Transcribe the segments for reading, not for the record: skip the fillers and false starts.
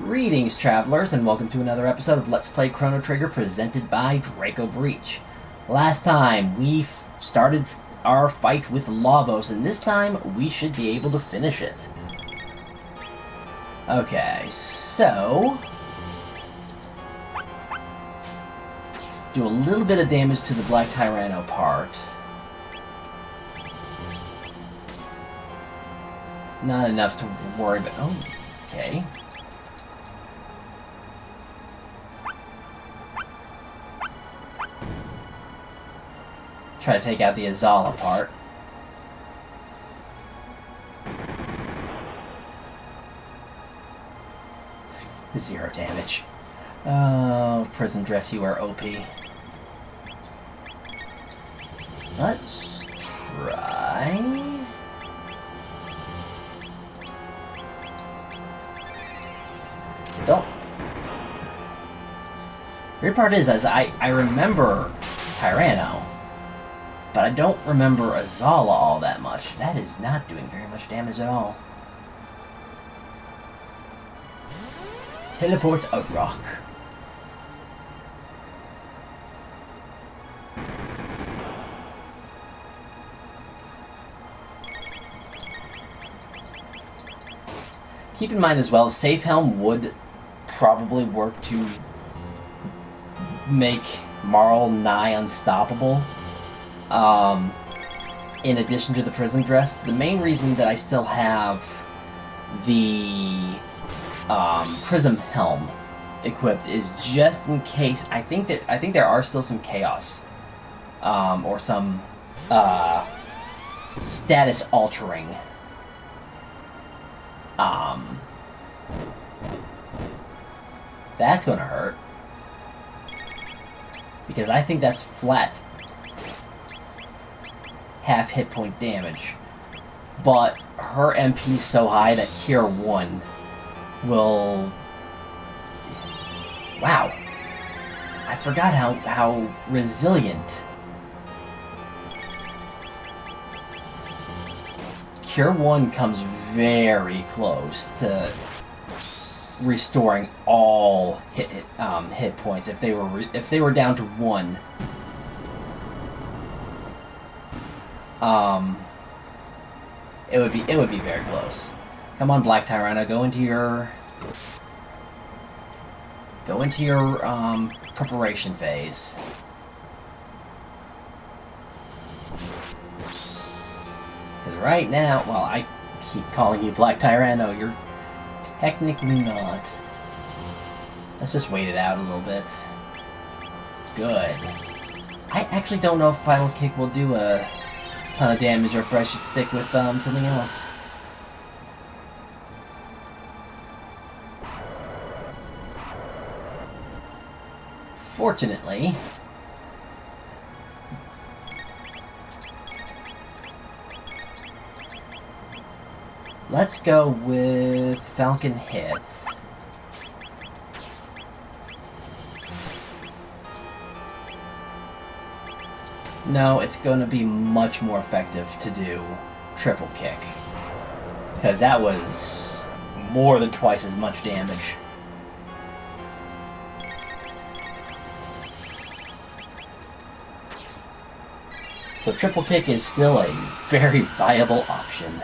Greetings, travelers, and welcome to another episode of Let's Play Chrono Trigger presented by Draco Breach. Last time, we started our fight with Lavos, and this time, we should be able to finish it. Okay, so... do a little bit of damage to the Black Tyranno part. Not enough to worry about... oh, okay. Try to take out the Azala part. Zero damage. Oh, prison dress, you are OP. Let's try... don't. Weird part is, I remember Tyranno, but I don't remember Azala all that much. That is not doing very much damage at all. Teleports a rock. Keep in mind as well, Safe Helm would probably work to make Marl nigh unstoppable. In addition to the prison dress, the main reason that I still have the prism helm equipped is just in case. I think there are still some chaos or some status altering that's gonna hurt, because I think that's flat half hit point damage, but her MP is so high that Cure 1 will... wow, I forgot how resilient Cure 1 comes very close to restoring all hit points if they were down to 1. It would be very close. Come on, Black Tyranno, go into your preparation phase. Because right now, well, I keep calling you Black Tyranno, you're technically not. Let's just wait it out a little bit. Good. I actually don't know if Final Kick will do a ton of damage, or if I should stick with something else. Fortunately, let's go with Falcon Hits. No, it's going to be much more effective to do Triple Kick, because that was more than twice as much damage. So Triple Kick is still a very viable option.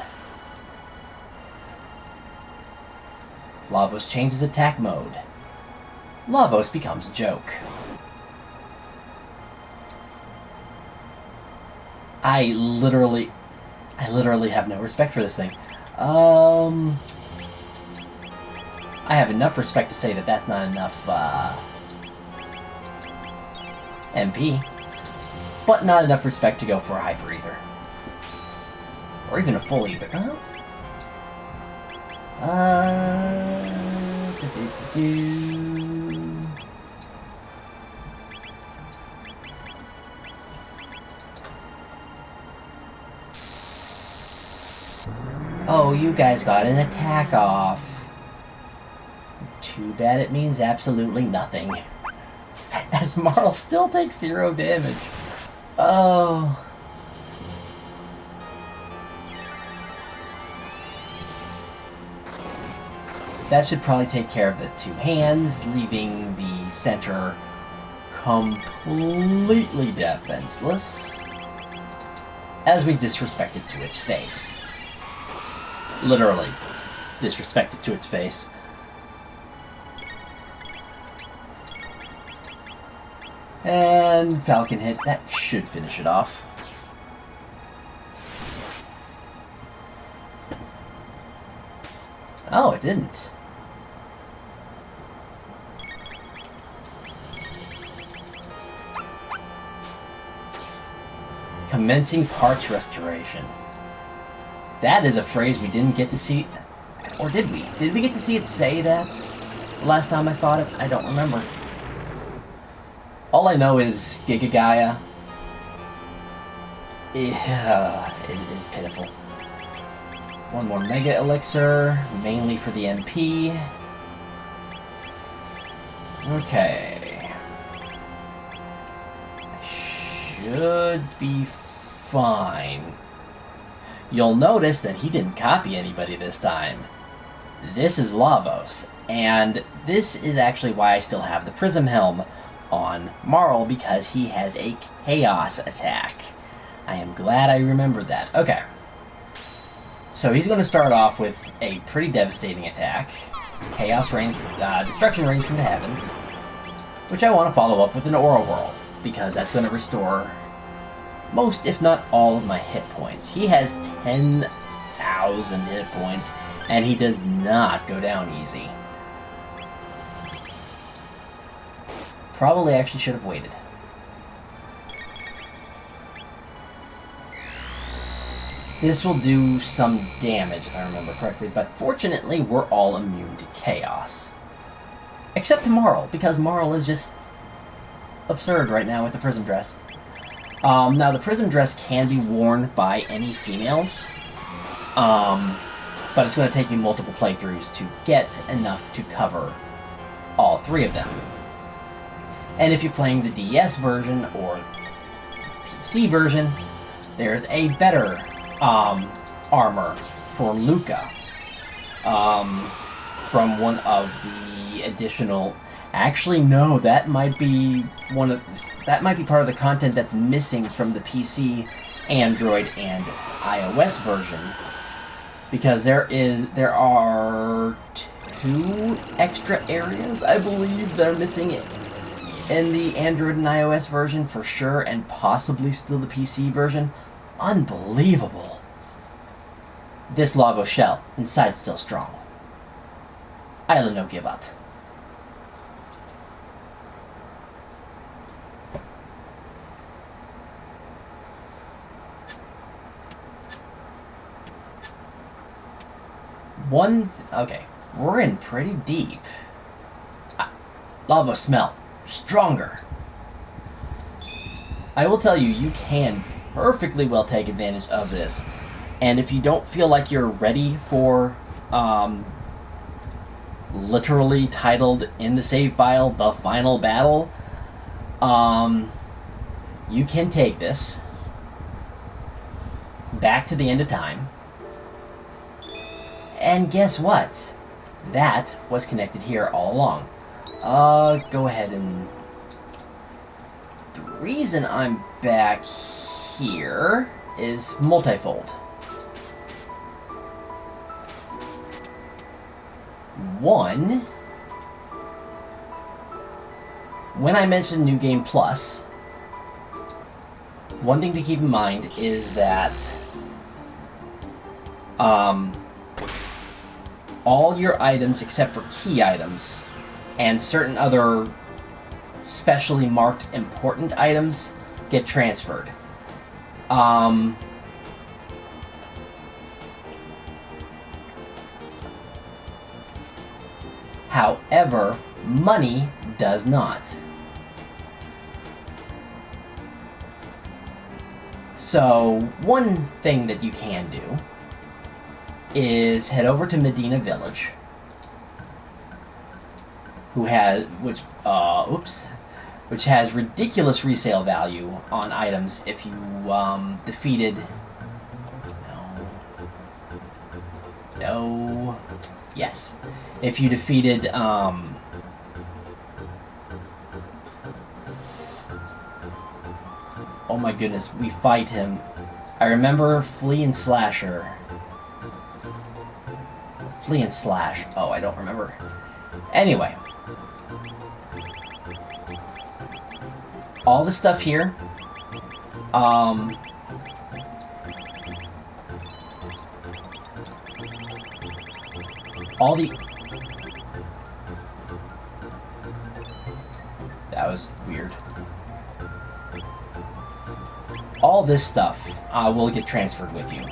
Lavos changes attack mode. Lavos becomes a joke. I literally have no respect for this thing. I have enough respect to say that that's not enough MP, but not enough respect to go for a Hyper Ether. Or even a full Ether. Oh, you guys got an attack off. Too bad it means absolutely nothing. As Marl still takes 0 damage. Oh. That should probably take care of the two hands, leaving the center completely defenseless as we disrespect it to its face. Literally, disrespect it to its face. And Falcon hit. That should finish it off. Oh, it didn't. Commencing parts restoration. That is a phrase we didn't get to see. Or did we? Did we get to see it say that last time I fought it? I don't remember. All I know is Giga Gaia. Yeah, it is pitiful. One more Mega Elixir, mainly for the MP. Okay. Should be fine. You'll notice that he didn't copy anybody this time. This is Lavos, and this is actually why I still have the Prism Helm on Marl, because he has a Chaos attack. I am glad I remembered that. Okay. So he's going to start off with a pretty devastating attack. Chaos Range, Destruction Range from the Heavens, which I want to follow up with an Aura Whirl, because that's going to restore most, if not all, of my hit points. He has 10,000 hit points, and he does not go down easy. Probably actually should have waited. This will do some damage, if I remember correctly, but fortunately we're all immune to Chaos. Except to Marl, because Marl is just absurd right now with the Prism Dress. Now, the Prism Dress can be worn by any females, but it's going to take you multiple playthroughs to get enough to cover all three of them. And if you're playing the DS version or PC version, there's a better armor for Luca from one of the additional. Actually, no, that might be part of the content that's missing from the PC, Android, and iOS version, because there are 2 extra areas, I believe, that are missing in the Android and iOS version for sure, and possibly still the PC version. Unbelievable. This Lavos shell, inside still strong. Island no give up. Okay, we're in pretty deep. Lava smell. Stronger. I will tell you, you can perfectly well take advantage of this. And if you don't feel like you're ready for, literally titled in the save file, The Final Battle, you can take this back to the end of time. And guess what? That was connected here all along. Go ahead and... The reason I'm back here is multifold. One, when I mentioned New Game Plus, one thing to keep in mind is that all your items except for key items and certain other specially marked important items get transferred. However, money does not. So, one thing that you can do is head over to Medina Village, which has ridiculous resale value on items if you defeated... No. Yes. If you defeated, oh my goodness, we fight him. I remember Flea and Slasher. Flea and Slash. Oh, I don't remember. Anyway. All the stuff here. All the... That was weird. All this stuff will get transferred with you.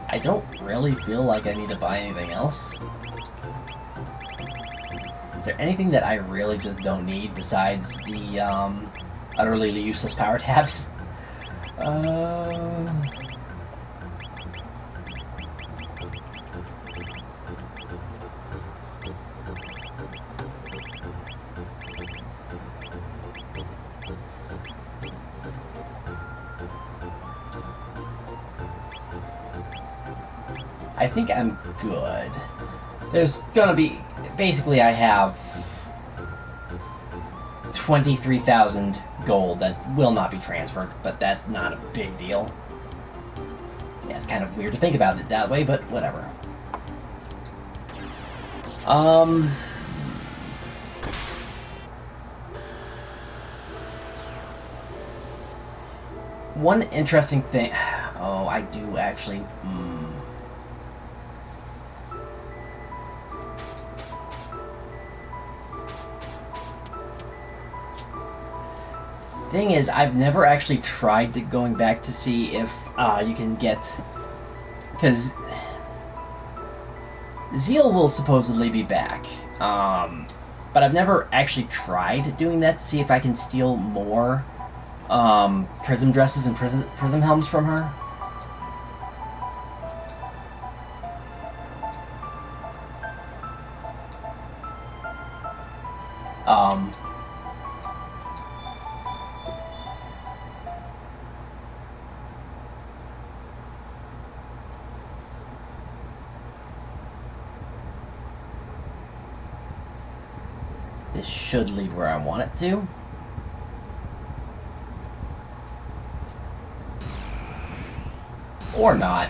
I don't really feel like I need to buy anything else. Is there anything that I really just don't need besides the utterly useless power tabs? I think I'm good. There's gonna be... Basically, I have 23,000 gold that will not be transferred, but that's not a big deal. Yeah, it's kind of weird to think about it that way, but whatever. One interesting thing... Oh, I do actually... Thing is, I've never actually tried going back to see if you can get... Because Zeal will supposedly be back. But I've never actually tried doing that to see if I can steal more prism dresses and prism helms from her. This should lead where I want it to. Or not.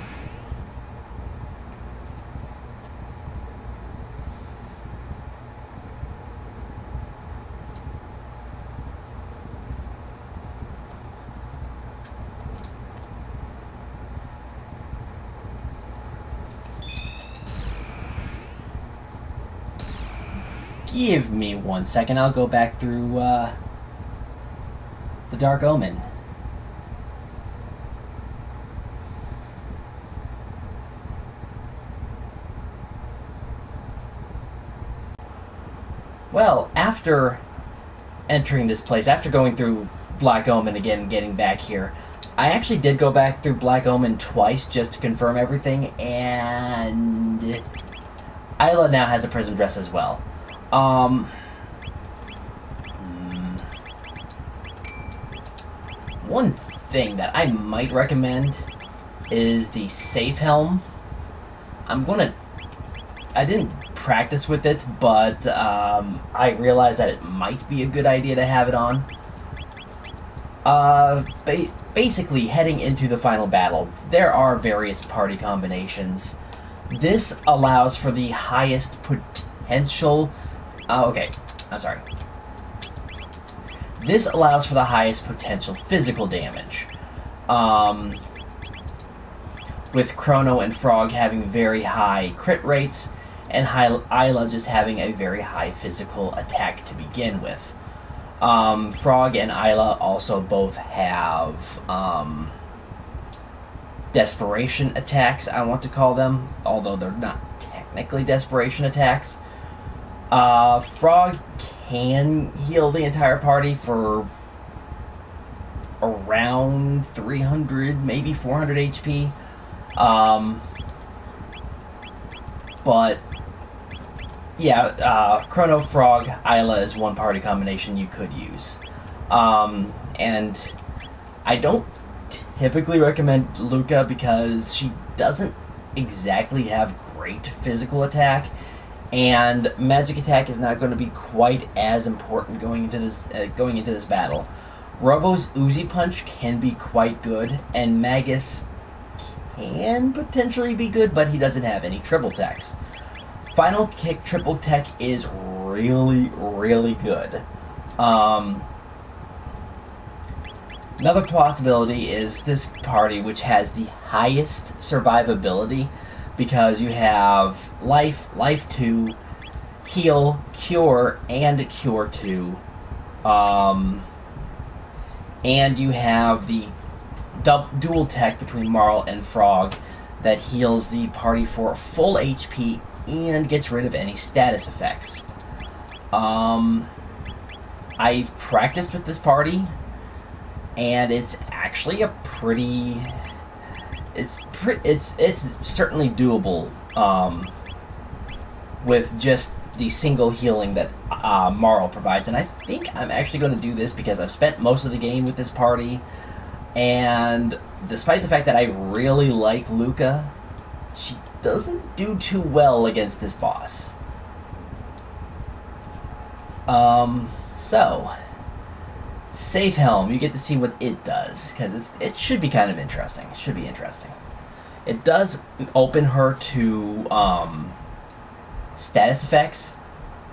Give me 1 second, I'll go back through the Dark Omen. Well, after entering this place, after going through Black Omen again and getting back here, I actually did go back through Black Omen twice just to confirm everything, and Isla now has a prism dress as well. One thing that I might recommend is the safe helm. I didn't practice with it, but I realized that it might be a good idea to have it on. Basically, heading into the final battle, there are various party combinations. This allows for the highest potential... okay, I'm sorry. This allows for the highest potential physical damage. With Chrono and Frog having very high crit rates, and Isla just having a very high physical attack to begin with. Frog and Isla also both have desperation attacks, I want to call them, although they're not technically desperation attacks. Frog can heal the entire party for around 300, maybe 400 HP. But yeah, Chrono, Frog, Isla is one party combination you could use. And I don't typically recommend Luca because she doesn't exactly have great physical attack, and magic attack is not going to be quite as important going into this battle. Robo's Uzi Punch can be quite good, and Magus can potentially be good, but he doesn't have any triple techs. Final Kick triple tech is really, really good. Another possibility is this party, which has the highest survivability, because you have life, life 2, heal, cure, and cure 2. And you have the dual tech between Marl and Frog that heals the party for full HP and gets rid of any status effects. I've practiced with this party, and it's actually a pretty... It's certainly doable with just the single healing that Marl provides. And I think I'm actually going to do this because I've spent most of the game with this party, and despite the fact that I really like Luca, she doesn't do too well against this boss. So, Safe Helm, you get to see what it does, because it should be kind of interesting. It should be interesting. It does open her to status effects,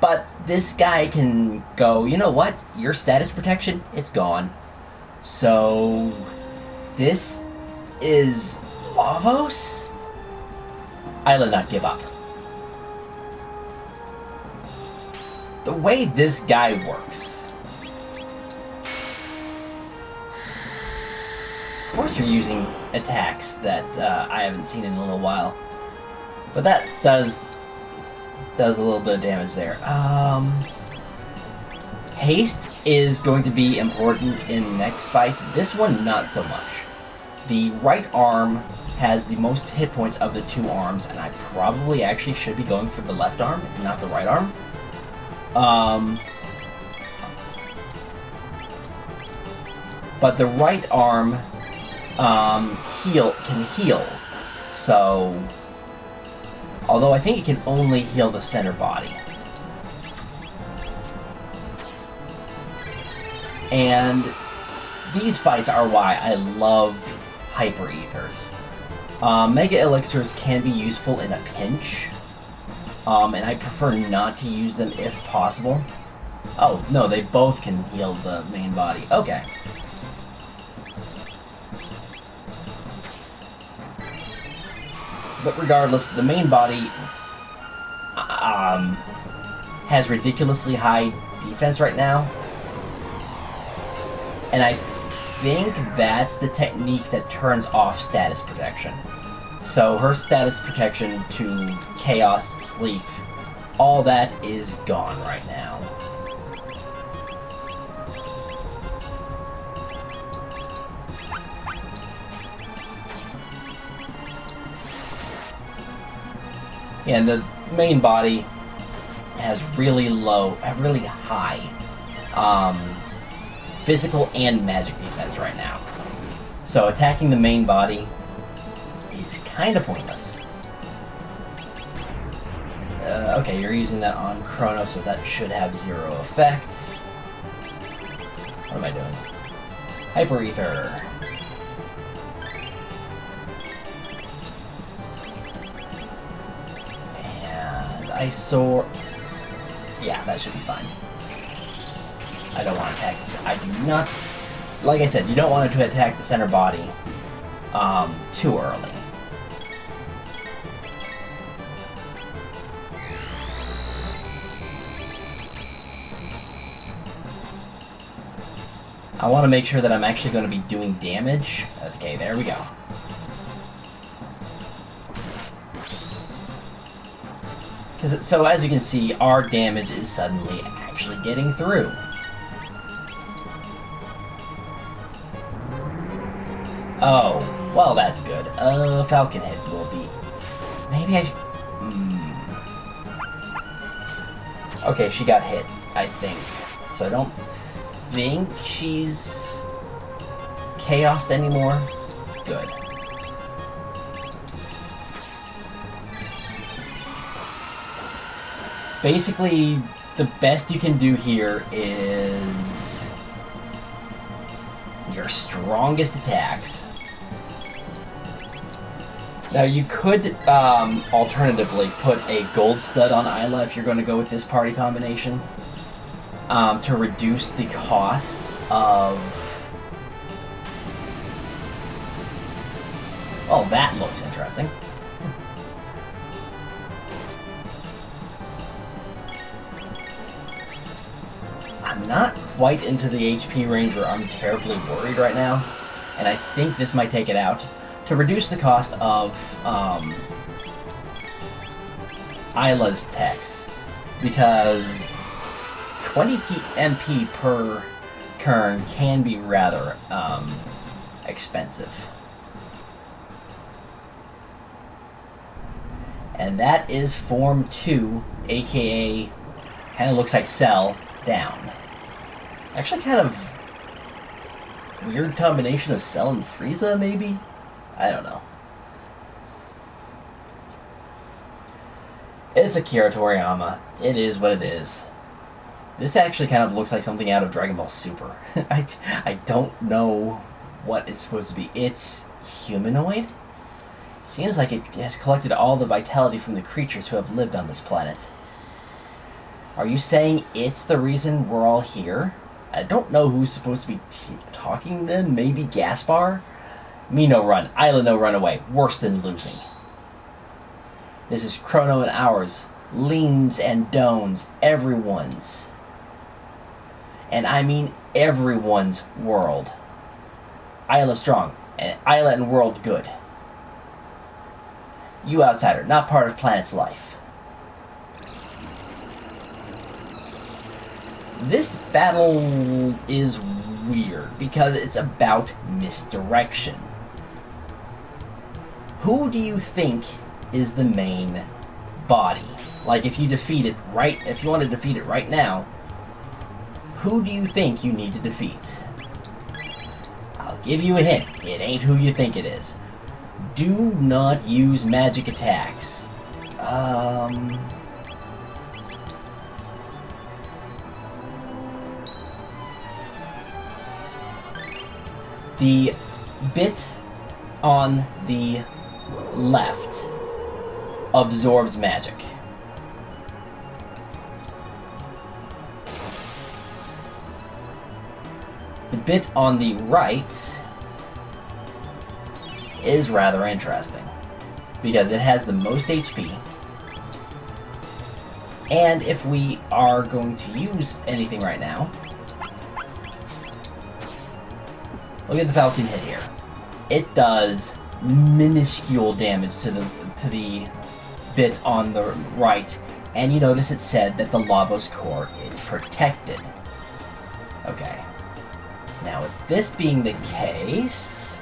but this guy can go, you know what? Your status protection, it's gone. So, this is Lavos? I will not give up. The way this guy works. Of course you're using attacks that I haven't seen in a little while. But that does a little bit of damage there. Haste is going to be important in the next fight. This one, not so much. The right arm has the most hit points of the two arms, and I probably actually should be going for the left arm, not the right arm. But the right arm can heal. So, although I think it can only heal the center body. And these fights are why I love Hyper Ethers. Mega Elixirs can be useful in a pinch, and I prefer not to use them if possible. Oh, no, they both can heal the main body. Okay. But regardless, the main body has ridiculously high defense right now. And I think that's the technique that turns off status protection. So her status protection to Chaos, Sleep, all that is gone right now. And the main body has really high physical and magic defense right now. So attacking the main body is kind of pointless. Okay, you're using that on Chrono, so that should have 0 effect. What am I doing? Hyper Ether. I saw... Yeah, that should be fine. I don't want to attack this. I do not... Like I said, you don't want to attack the center body too early. I want to make sure that I'm actually going to be doing damage. Okay, there we go. So as you can see, our damage is suddenly actually getting through. Oh, well that's good. Falcon hit will be... Maybe I... Okay, she got hit, I think. So I don't think she's chaosed anymore. Good. Basically, the best you can do here is your strongest attacks. Now you could alternatively put a gold stud on Isla if you're going to go with this party combination to reduce the cost of... Oh, that looks interesting. I'm not quite into the HP range where I'm terribly worried right now, and I think this might take it out. To reduce the cost of Isla's techs, because 20 MP per turn can be rather expensive. And that is Form 2, aka kind of looks like Cell, down. Actually kind of weird combination of Cell and Frieza, maybe? I don't know. It's Akira Toriyama. It is what it is. This actually kind of looks like something out of Dragon Ball Super. I don't know what it's supposed to be. It's humanoid? It seems like it has collected all the vitality from the creatures who have lived on this planet. Are you saying it's the reason we're all here? I don't know who's supposed to be talking then. Maybe Gaspar? Me no run. Isla no run away. Worse than losing. This is Chrono and ours. Leans and Dones. Everyone's. And I mean everyone's world. Isla strong. And Isla and world good. You outsider. Not part of planet's life. This battle is weird because it's about misdirection. Who do you think is the main body? Like if you defeat it if you want to defeat it right now, who do you think you need to defeat? I'll give you a hint. It ain't who you think it is. Do not use magic attacks. The bit on the left absorbs magic. The bit on the right is rather interesting because it has the most HP, and if we are going to use anything right now, look at the Falcon hit here. It does minuscule damage to the bit on the right, and you notice it said that the Lavos core is protected. Okay. Now, with this being the case,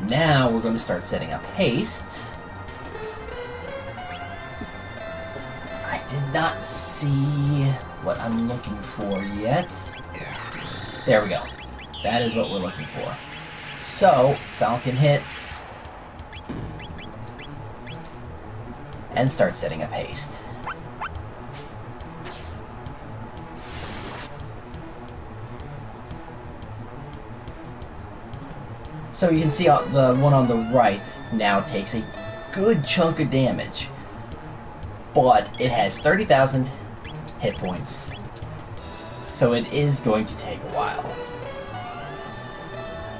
now we're going to start setting up haste. I did not see what I'm looking for yet. There we go. That is what we're looking for. So, Falcon hit. And start setting up haste. So you can see the one on the right now takes a good chunk of damage. But it has 30,000 hit points. So it is going to take a while.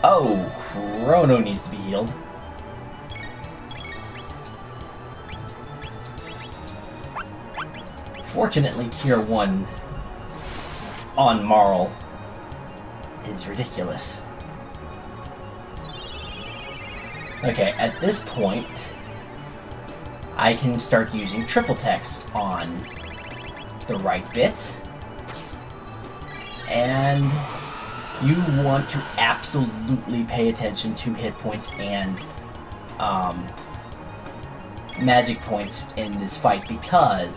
Oh, Crono needs to be healed. Fortunately, Tier 1 on Marl is ridiculous. Okay, at this point, I can start using triple text on the right bit. And you want to absolutely pay attention to hit points and magic points in this fight because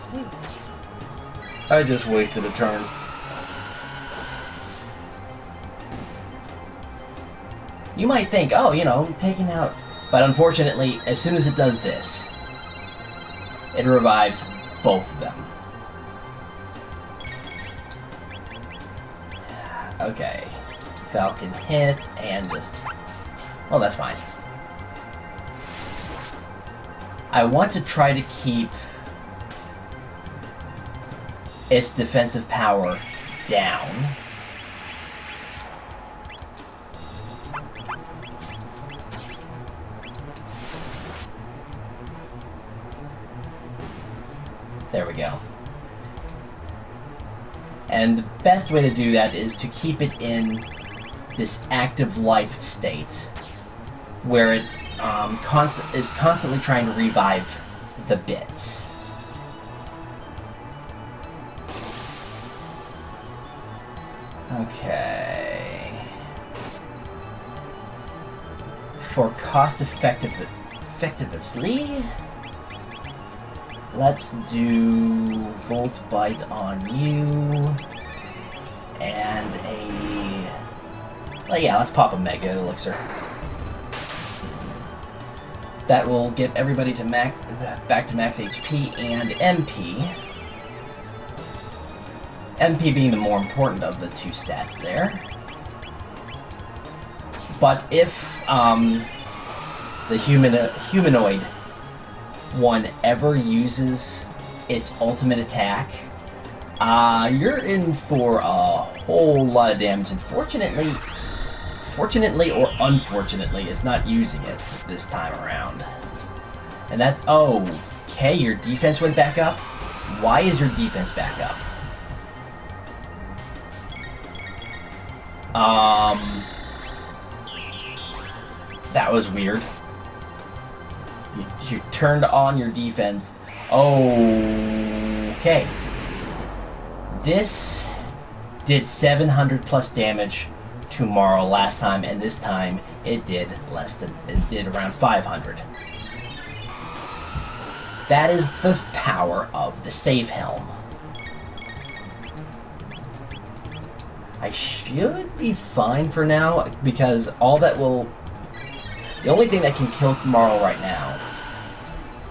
I just wasted a turn. You might think, oh, you know, taking out... But unfortunately, as soon as it does this, it revives both of them. Okay. Falcon hit, and just... Well, that's fine. I want to try to keep its defensive power down. There we go. And the best way to do that is to keep it in this active life state, where it is constantly trying to revive the bits. Okay. For cost effectively, let's do Volt Bite on you, and a... Well, yeah, let's pop a Mega Elixir. That will get everybody to back to max HP and MP. MP being the more important of the two stats there. But if the humanoid one ever uses its ultimate attack, you're in for a whole lot of damage. And fortunately or unfortunately, it's not using it this time around. And that's... Okay, your defense went back up? Why is your defense back up? That was weird. You turned on your defense. Okay. This did 700 plus damage to Marl last time, and this time it did around 500. That is the power of the Save Helm. I should be fine for now, because the only thing that can kill Marl right now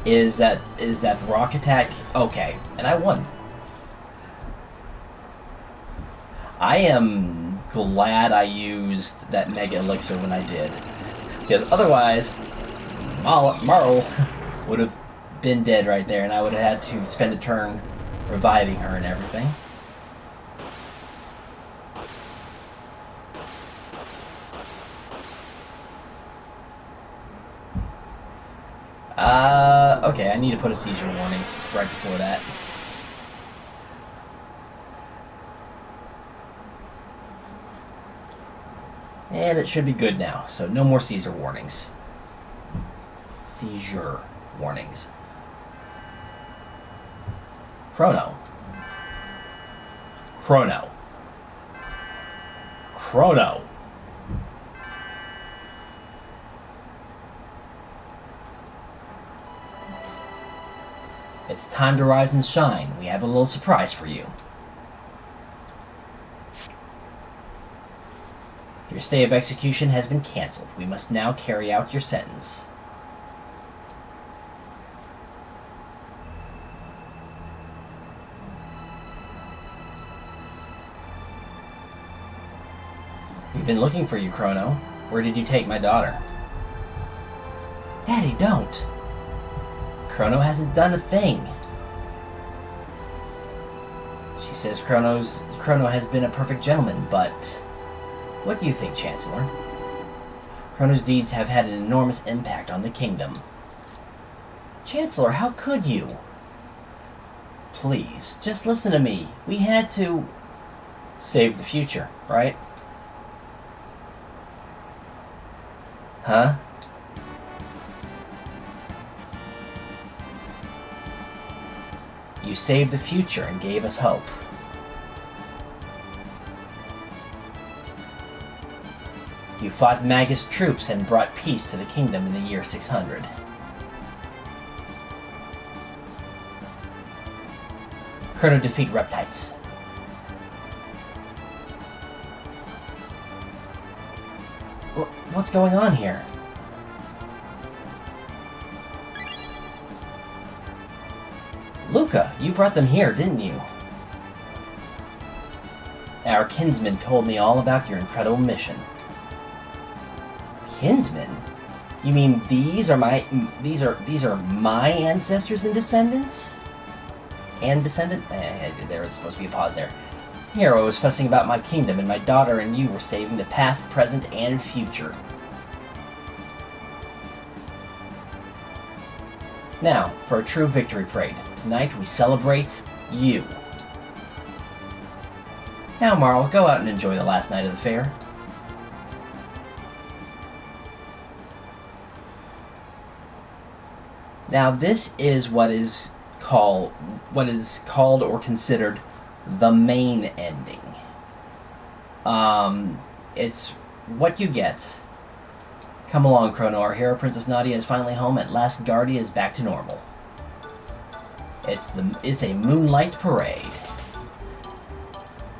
is that rock attack. Okay, and I won. I am glad I used that Mega Elixir when I did, because otherwise Marl would have been dead right there, and I would have had to spend a turn reviving her and everything. Okay, I need to put a seizure warning right before that. And it should be good now, so no more seizure warnings. Seizure warnings. Chrono. Chrono. Chrono. It's time to rise and shine. We have a little surprise for you. Your stay of execution has been cancelled. We must now carry out your sentence. We've been looking for you, Crono. Where did you take my daughter? Daddy, don't! Crono hasn't done a thing. She says Crono has been a perfect gentleman, but... What do you think, Chancellor? Crono's deeds have had an enormous impact on the kingdom. Chancellor, how could you? Please, just listen to me. We had to... save the future, right? Huh? You saved the future and gave us hope. You fought Magus troops and brought peace to the kingdom in the year 600. Chrono defeat reptites. What's going on here? Luca, you brought them here, didn't you? Our kinsman told me all about your incredible mission. Kinsman? You mean these are my ancestors and descendants? And descendant? There was supposed to be a pause there. Hero was fussing about my kingdom, and my daughter and you were saving the past, present, and future. Now, for a true victory parade. Tonight we celebrate you. Now, Marl, go out and enjoy the last night of the fair. Now, this is what is called or considered the main ending. It's what you get. Come along, Crono. Our hero, Princess Nadia, is finally home. At last, Guardia is back to normal. It's a moonlight parade.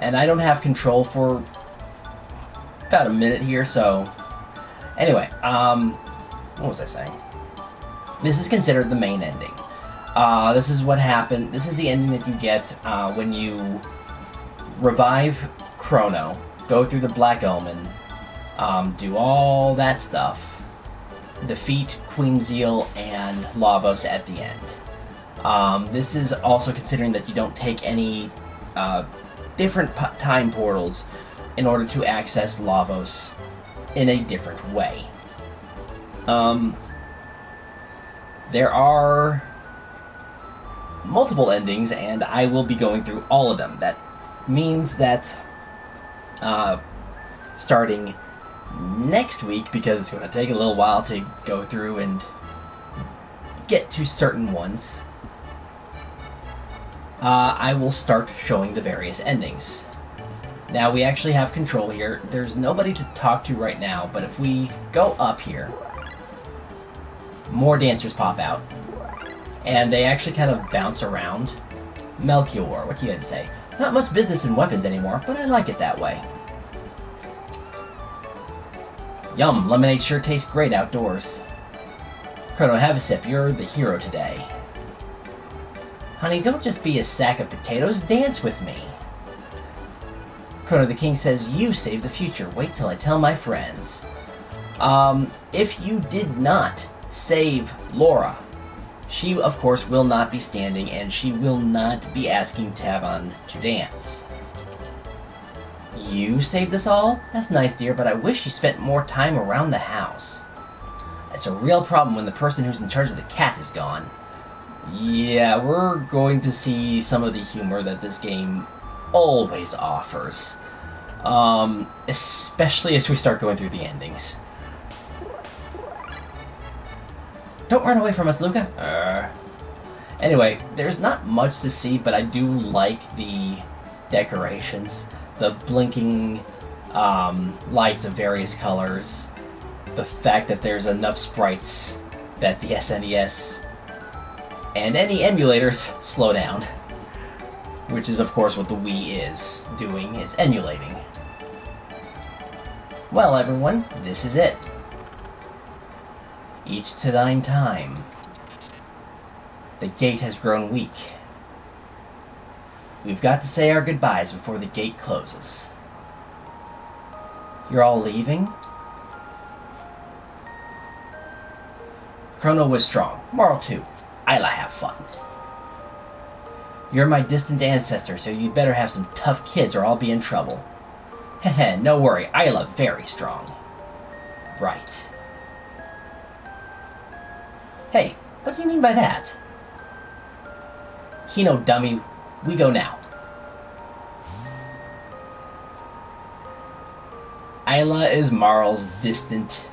And I don't have control for about a minute here, so... Anyway, what was I saying? This is considered the main ending. This is what happened. This is the ending that you get when you revive Crono, go through the Black Omen, do all that stuff, defeat Queen Zeal and Lavos at the end. This is also considering that you don't take any different time portals in order to access Lavos in a different way. There are multiple endings, and I will be going through all of them. That means that starting next week, because it's going to take a little while to go through and get to certain ones, I will start showing the various endings. Now, we actually have control here. There's nobody to talk to right now, but if we go up here, more dancers pop out. And they actually kind of bounce around. Melchior, what do you have to say? Not much business in weapons anymore, but I like it that way. Yum, lemonade sure tastes great outdoors. Crono, have a sip. You're the hero today. Honey, don't just be a sack of potatoes. Dance with me. Crono, the king says you save the future. Wait till I tell my friends. If you did not save Laura, she, of course, will not be standing, and she will not be asking Tavon to dance. You saved us all? That's nice, dear, but I wish you spent more time around the house. It's a real problem when the person who's in charge of the cat is gone. Yeah, we're going to see some of the humor that this game always offers. Especially as we start going through the endings. Don't run away from us, Luca. Anyway, there's not much to see, but I do like the decorations. The blinking lights of various colors. The fact that there's enough sprites that the SNES and any emulators slow down. Which is, of course, what the Wii is doing. It's emulating. Well, everyone, this is it. Each to thine time. The gate has grown weak. We've got to say our goodbyes before the gate closes. You're all leaving? Crono was strong. Marl too. Isla have fun. You're my distant ancestor, so you'd better have some tough kids or I'll be in trouble. Heh, no worry. Isla very strong. Right. Hey, what do you mean by that? Kino dummy, we go now. Isla is Marl's distant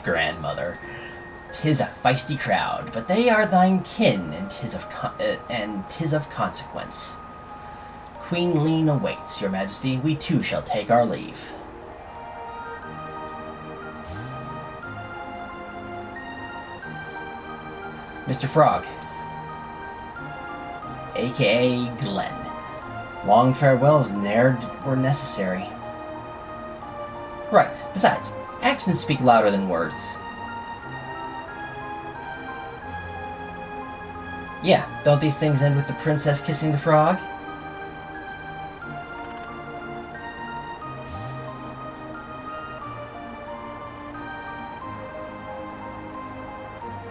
grandmother. 'Tis a feisty crowd, but they are thine kin, and 'tis of consequence. Queen Lean awaits, your majesty. We too shall take our leave. Mr. Frog. aka Glenn. Long farewells ne'er were necessary. Right, besides, actions speak louder than words. Yeah, don't these things end with the princess kissing the frog?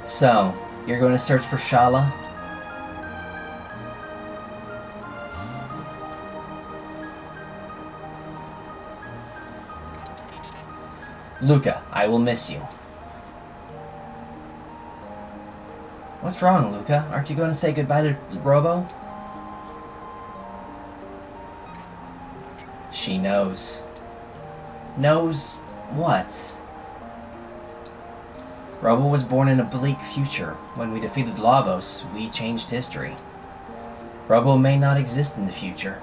So, you're going to search for Shala? Luca, I will miss you. What's wrong, Luca? Aren't you going to say goodbye to Robo? She knows. Knows what? Robo was born in a bleak future. When we defeated Lavos, we changed history. Robo may not exist in the future.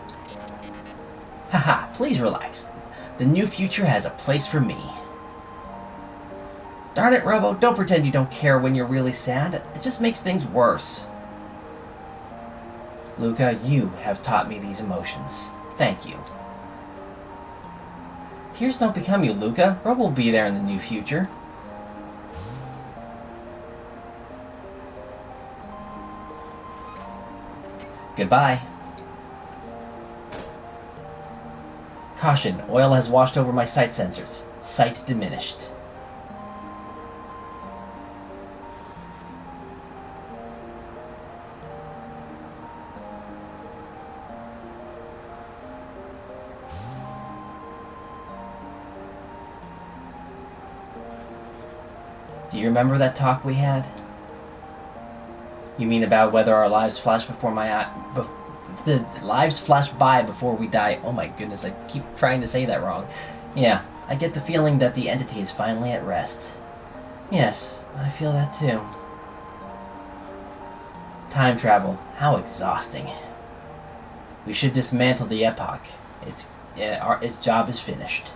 Haha, please relax. The new future has a place for me. Darn it, Robo, don't pretend you don't care when you're really sad. It just makes things worse. Luca, you have taught me these emotions. Thank you. Tears don't become you, Luca. Robo will be there in the new future. Goodbye. Caution, oil has washed over my sight sensors. Sight diminished. Do you remember that talk we had? You mean about whether our lives flash before my eye... the lives flash by before we die? Oh my goodness, I keep trying to say that wrong. Yeah, I get the feeling that the entity is finally at rest. Yes, I feel that too. Time travel, how exhausting. We should dismantle the epoch. Its job is finished.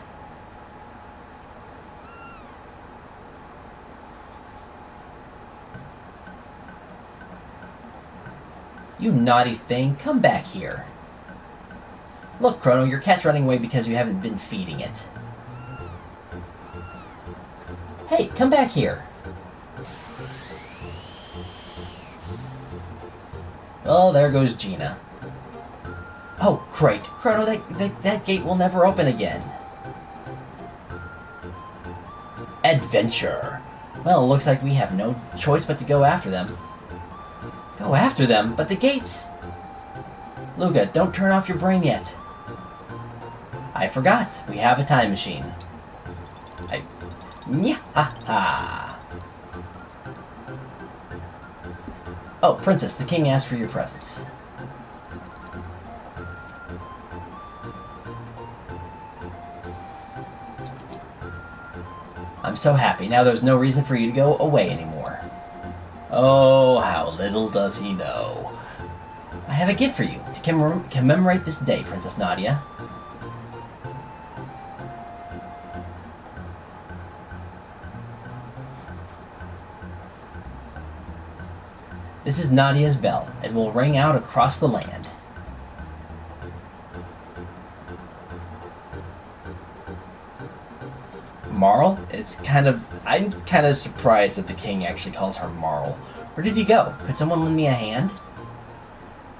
You naughty thing, come back here. Look, Crono, your cat's running away because you haven't been feeding it. Hey, come back here. Well, there goes Gina. Oh, great. Crono, that gate will never open again. Adventure. Well, it looks like we have no choice but to go after them. Go after them? But the gates... Luca, don't turn off your brain yet. I forgot. We have a time machine. Nya-ha-ha. Oh, Princess, the king asked for your presence. I'm so happy. Now there's no reason for you to go away anymore. Oh, how little does he know. I have a gift for you to commemorate this day, Princess Nadia. This is Nadia's bell. It will ring out across the land. Marl? I'm kind of surprised that the king actually calls her Marl. Where did he go? Could someone lend me a hand?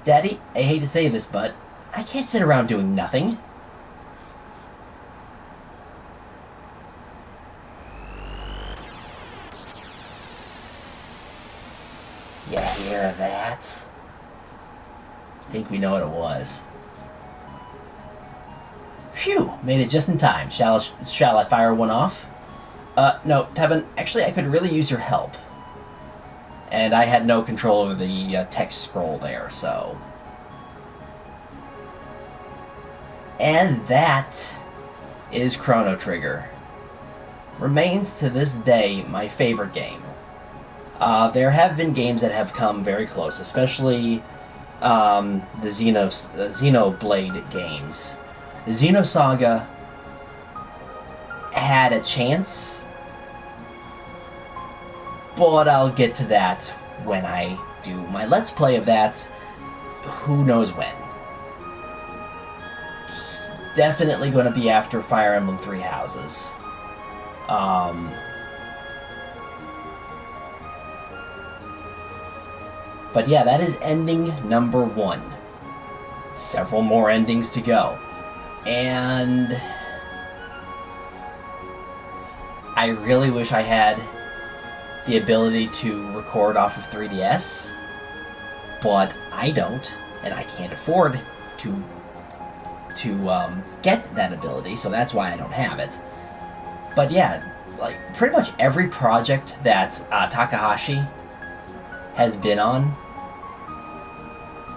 Daddy, I hate to say this, but I can't sit around doing nothing. You hear that? I think we know what it was. Phew, made it just in time. Shall I fire one off? No, Tevin, actually I could really use your help. And I had no control over the text scroll there, so... And that is Chrono Trigger. Remains to this day my favorite game. There have been games that have come very close, especially the Xenoblade games. The Xenosaga had a chance, but I'll get to that when I do my Let's Play of that. who knows when. Definitely going to be after Fire Emblem Three Houses. But yeah, that is ending number 1. Several more endings to go. And I really wish I had the ability to record off of 3DS, but I don't, and I can't afford to get that ability, so that's why I don't have it. But yeah, like pretty much every project that Takahashi has been on,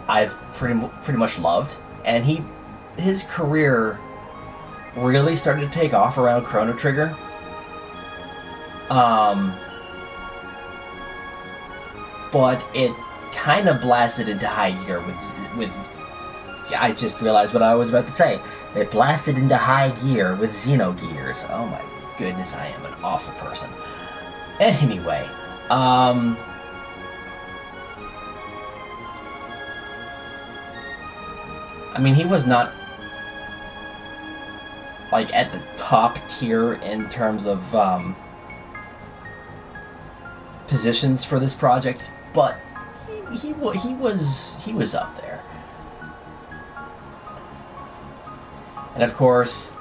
I've pretty much loved, and his career really started to take off around Chrono Trigger. But it kind of blasted into high gear with I just realized what I was about to say. It blasted into high gear with Xenogears. Oh my goodness, I am an awful person. Anyway, I mean, he was not like at the top tier in terms of positions for this project, but he was up there. And of course,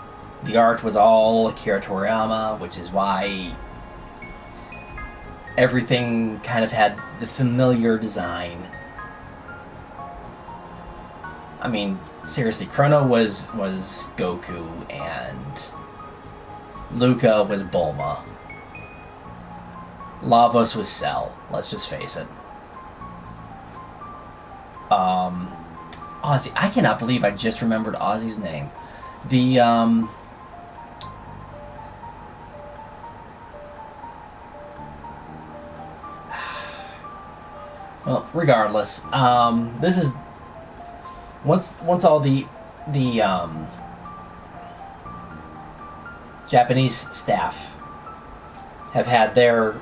the art was all Akira Toriyama, which is why everything kind of had the familiar design. I mean, seriously, Crono was Goku and Luca was Bulma. Lavos was Cell, let's just face it. Ozzy, I cannot believe I just remembered Ozzy's name. The, well, regardless, this is, once all the Japanese staff have had their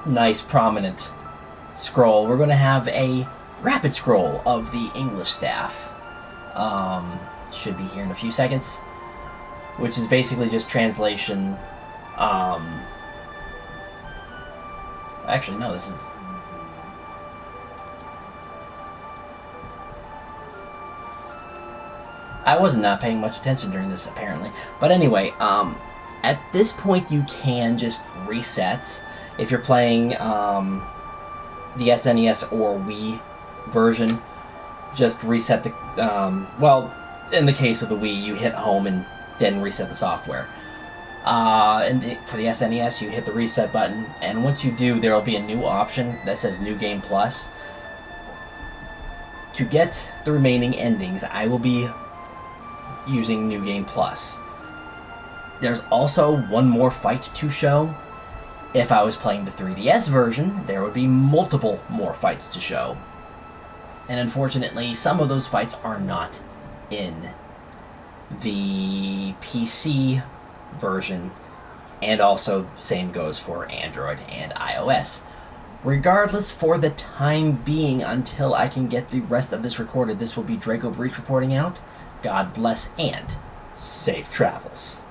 nice prominent scroll, we're going to have a rapid scroll of the English staff. Should be here in a few seconds, which is basically just translation. Actually, no, this is... I was not paying much attention during this, apparently. But anyway, at this point you can just reset. If you're playing the SNES or Wii version, just reset the... well, in the case of the Wii, you hit home and then reset the software. And for the SNES, you hit the reset button, and once you do, there will be a new option that says New Game Plus. To get the remaining endings, I will be using New Game Plus. There's also one more fight to show. If I was playing the 3DS version, there would be multiple more fights to show. And unfortunately, some of those fights are not in the PC version, and also same goes for Android and iOS. Regardless, for the time being, until I can get the rest of this recorded, this will be Draco Breach reporting out. God bless and safe travels.